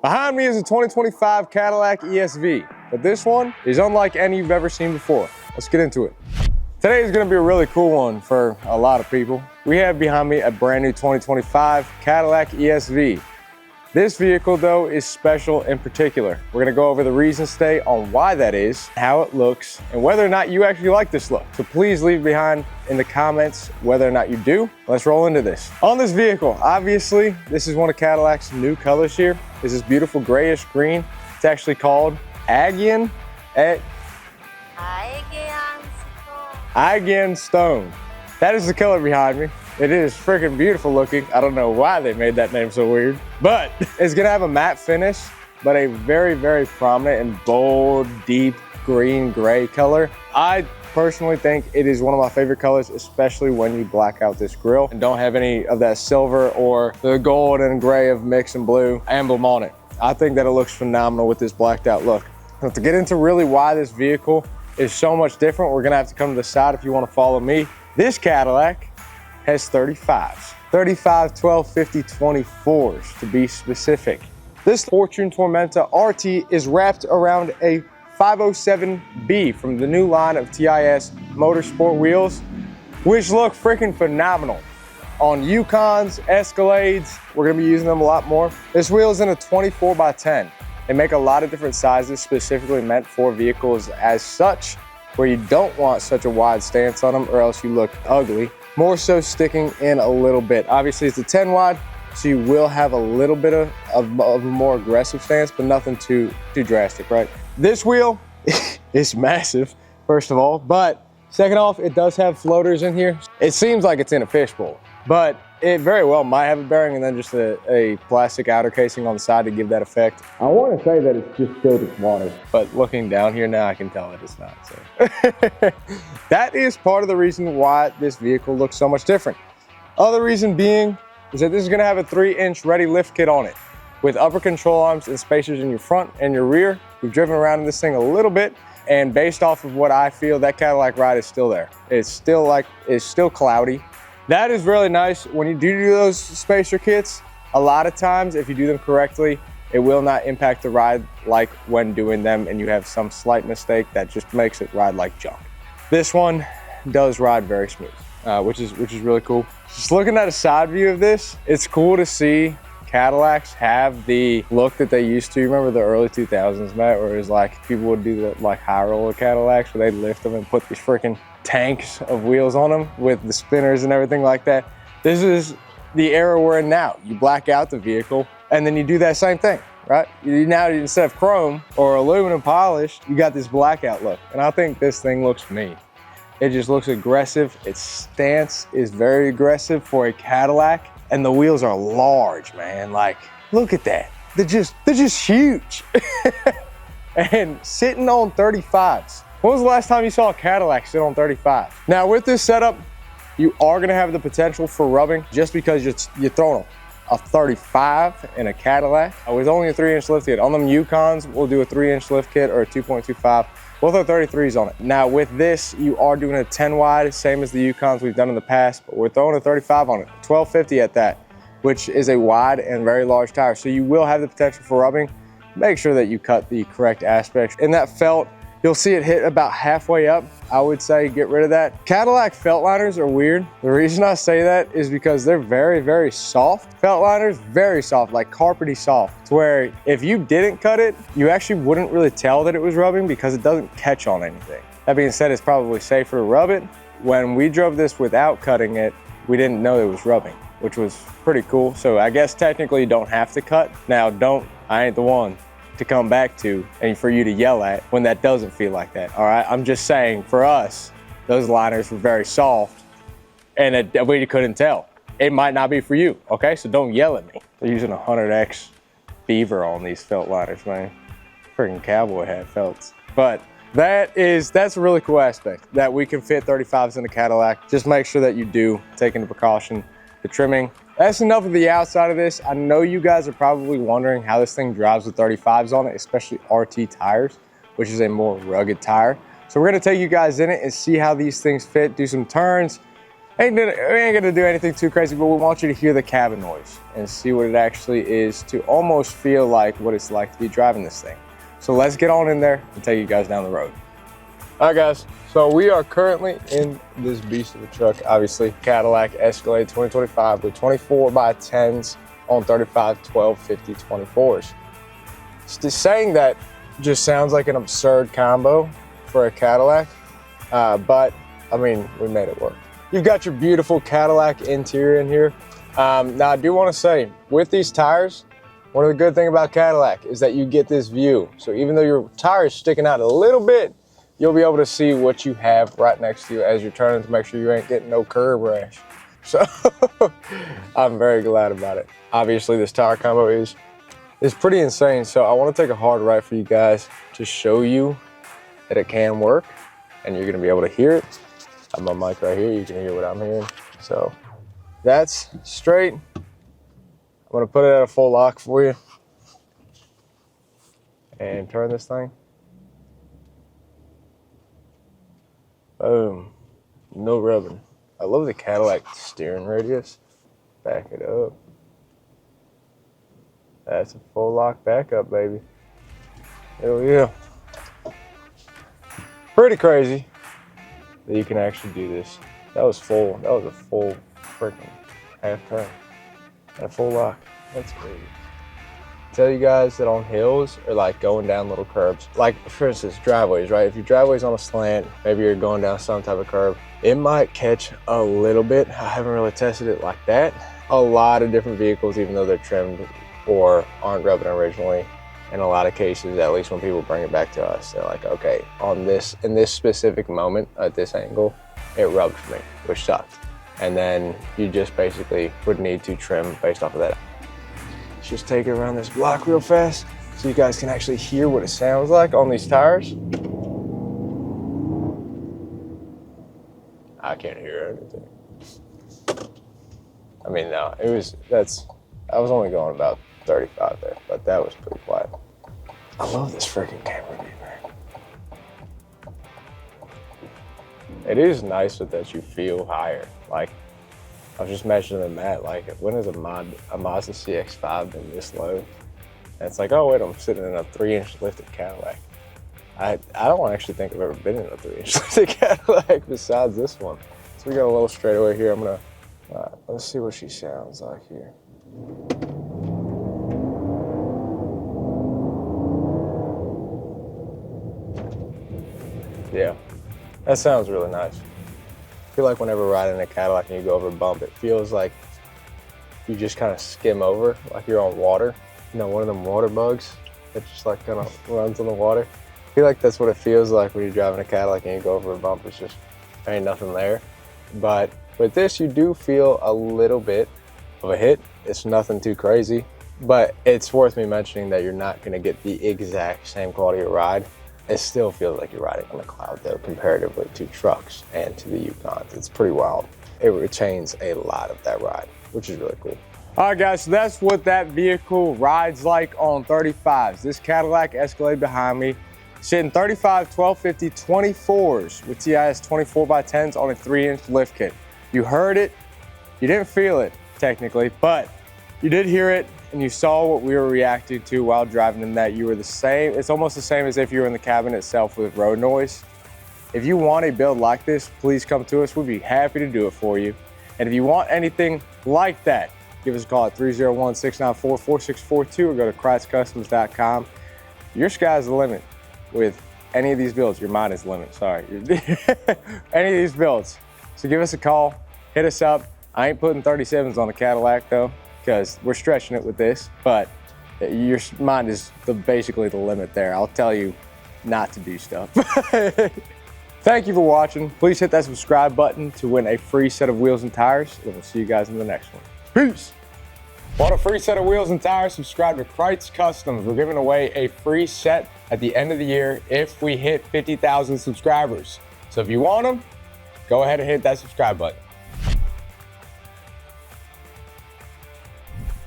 Behind me is a 2025 Cadillac ESV, but this one is unlike any you've ever seen before. Let's get into it. Today is going to be a really cool one for a lot of people. We have behind me a brand new 2025 Cadillac ESV. This vehicle though is special in particular. We're gonna go over the reasons today on why that is, how it looks, and whether or not you actually like this look. So please leave behind in the comments whether or not you do. Let's roll into this. On this vehicle, obviously, this is one of Cadillac's new colors here. This is beautiful grayish green. It's actually called Agean Agean Stone. That is the color behind me. It is freaking beautiful looking. I don't know why they made that name so weird, but it's gonna have a matte finish, but a very, very prominent and bold, deep green gray color. I personally think it is one of my favorite colors, especially when you black out this grille and don't have any of that silver or the gold and gray of mix and blue emblem on it. I think that it looks phenomenal with this blacked out look. Now, to get into really why this vehicle is so much different, we're gonna have to come to the side if you wanna follow me. This Cadillac has 35s, 35, 12, 50, 24s to be specific. This Fortune Tormenta RT is wrapped around a 507B from the new line of TIS Motorsport wheels, which look freaking phenomenal on Yukons, Escalades. We're gonna be using them a lot more. This wheel is in a 24x10. They make a lot of different sizes specifically meant for vehicles as such, where you don't want such a wide stance on them or else you look ugly. More so sticking in a little bit. Obviously it's a 10 wide, so you will have a little bit of a more aggressive stance, but nothing too drastic, right? This wheel is massive, first of all, but second off, it does have floaters in here. It seems like it's in a fishbowl, but it very well might have a bearing and then just a plastic outer casing on the side to give that effect. I want to say that it's just filled with water, but looking down here now, I can tell that it's not. So that is part of the reason why this vehicle looks so much different. Other reason being is that this is going to have a 3-inch ready lift kit on it with upper control arms and spacers in your front and your rear. We've driven around in this thing a little bit, and based off of what I feel, that Cadillac ride is still there. It's still cloudy. That is really nice. When you do those spacer kits, a lot of times, if you do them correctly, it will not impact the ride like when doing them and you have some slight mistake that just makes it ride like junk. This one does ride very smooth, which is really cool. Just looking at a side view of this, it's cool to see Cadillacs have the look that they used to. Remember the early 2000s, Matt, where it was like people would do the like high roller Cadillacs where they'd lift them and put these freaking tanks of wheels on them with the spinners and everything like that. This is the era we're in now. You black out the vehicle and then you do that same thing, right? Now instead of chrome or aluminum polished, you got this blackout look. And I think this thing looks mean. It just looks aggressive. Its stance is very aggressive for a Cadillac, and the wheels are large, man. Like, look at that. They're just huge. And sitting on 35s. When was the last time you saw a Cadillac sit on 35? Now with this setup, you are gonna have the potential for rubbing just because you're throwing a 35 in a Cadillac with only a 3-inch lift kit. On them Yukons, we'll do a 3-inch lift kit or a 2.25. We'll throw 33s on it. Now with this, you are doing a 10 wide, same as the Yukons we've done in the past, but we're throwing a 35 on it, 1250 at that, which is a wide and very large tire. So you will have the potential for rubbing. Make sure that you cut the correct aspects. In that felt, you'll see it hit about halfway up. I would say get rid of that. Cadillac felt liners are weird. The reason I say that is because they're very, very soft. Felt liners, very soft, like carpety soft, to where if you didn't cut it, you actually wouldn't really tell that it was rubbing because it doesn't catch on anything. That being said, it's probably safer to rub it. When we drove this without cutting it, we didn't know it was rubbing, which was pretty cool. So I guess technically you don't have to cut. Now I ain't the one to come back to and for you to yell at when that doesn't feel like that, all right? I'm just saying, for us, those liners were very soft and we couldn't tell. It might not be for you, okay? So don't yell at me. They're using 100X beaver on these felt liners, man. Freaking cowboy hat felts. But that's a really cool aspect, that we can fit 35s in a Cadillac. Just make sure that you do take into precaution the trimming. That's enough of the outside of this. I know you guys are probably wondering how this thing drives with 35s on it, especially RT tires, which is a more rugged tire. So we're gonna take you guys in it and see how these things fit, do some turns, We ain't gonna do anything too crazy, but we want you to hear the cabin noise and see what it actually is to almost feel like what it's like to be driving this thing. So let's get on in there and take you guys down the road. All right, guys, so we are currently in this beast of a truck, obviously, Cadillac Escalade 2025 with 24x10s on 35, 12, 50, 24s. Just saying that just sounds like an absurd combo for a Cadillac, but I mean, we made it work. You've got your beautiful Cadillac interior in here. Now, I do want to say, with these tires, one of the good things about Cadillac is that you get this view. So even though your tire is sticking out a little bit, you'll be able to see what you have right next to you as you're turning to make sure you ain't getting no curb rash. So I'm very glad about it. Obviously, this tire combo is pretty insane. So I want to take a hard right for you guys to show you that it can work, and you're going to be able to hear it. I have my mic right here. You can hear what I'm hearing. So that's straight. I'm going to put it at a full lock for you and turn this thing. Boom. No rubbing. I love the Cadillac steering radius. Back it up. That's a full lock backup, baby. Hell yeah. Pretty crazy that you can actually do this. That was full. That was a full freaking half turn. A full lock. That's crazy. Tell you guys that on hills or like going down little curbs, like for instance driveways, right? If your driveway's on a slant, maybe you're going down some type of curb, it might catch a little bit. I haven't really tested it like that. A lot of different vehicles, even though they're trimmed or aren't rubbing originally, in a lot of cases, at least when people bring it back to us, they're like, okay, in this specific moment at this angle, it rubbed for me, which sucked. And then you just basically would need to trim based off of that. Let's just take it around this block real fast so you guys can actually hear what it sounds like on these tires. I can't hear anything. I mean, no, I was only going about 35 there, but that was pretty quiet. I love this freaking camera, man. It is nice that you feel higher. Like, I was just mentioning Matt, like, when has a Mazda CX-5 been this low? And it's like, oh wait, I'm sitting in a 3-inch lifted Cadillac. I don't actually think I've ever been in a 3-inch lifted Cadillac besides this one. So we got a little straightaway here. I'm gonna, let's see what she sounds like here. Yeah, that sounds really nice. I feel like whenever riding a Cadillac and you go over a bump, it feels like you just kind of skim over, like you're on water. You know, one of them water bugs that just like kind of runs on the water. I feel like that's what it feels like when you're driving a Cadillac and you go over a bump. It's just, there ain't nothing there. But with this, you do feel a little bit of a hit. It's nothing too crazy, but it's worth me mentioning that you're not gonna get the exact same quality of ride. It still feels like you're riding on a cloud though, comparatively to trucks and to the Yukons. It's pretty wild. It retains a lot of that ride, which is really cool. All right, guys, so that's what that vehicle rides like on 35s. This Cadillac Escalade behind me, sitting 35, 1250, 24s with TIS 24x10s on a 3-inch lift kit. You heard it, you didn't feel it technically, but you did hear it and you saw what we were reacting to while driving in that. You were the same, it's almost the same as if you were in the cabin itself with road noise. If you want a build like this, please come to us. We'd be happy to do it for you. And if you want anything like that, give us a call at 301-694-4642 or go to KrietzCustoms.com. Your sky's the limit with any of these builds. Your mind is the limit, sorry. Any of these builds. So give us a call, hit us up. I ain't putting 37s on a Cadillac though, because we're stretching it with this, but your mind is basically the limit there. I'll tell you not to do stuff. Thank you for watching. Please hit that subscribe button to win a free set of wheels and tires, and we'll see you guys in the next one. Peace. Want a free set of wheels and tires? Subscribe to Krietz Customs. We're giving away a free set at the end of the year if we hit 50,000 subscribers. So if you want them, go ahead and hit that subscribe button.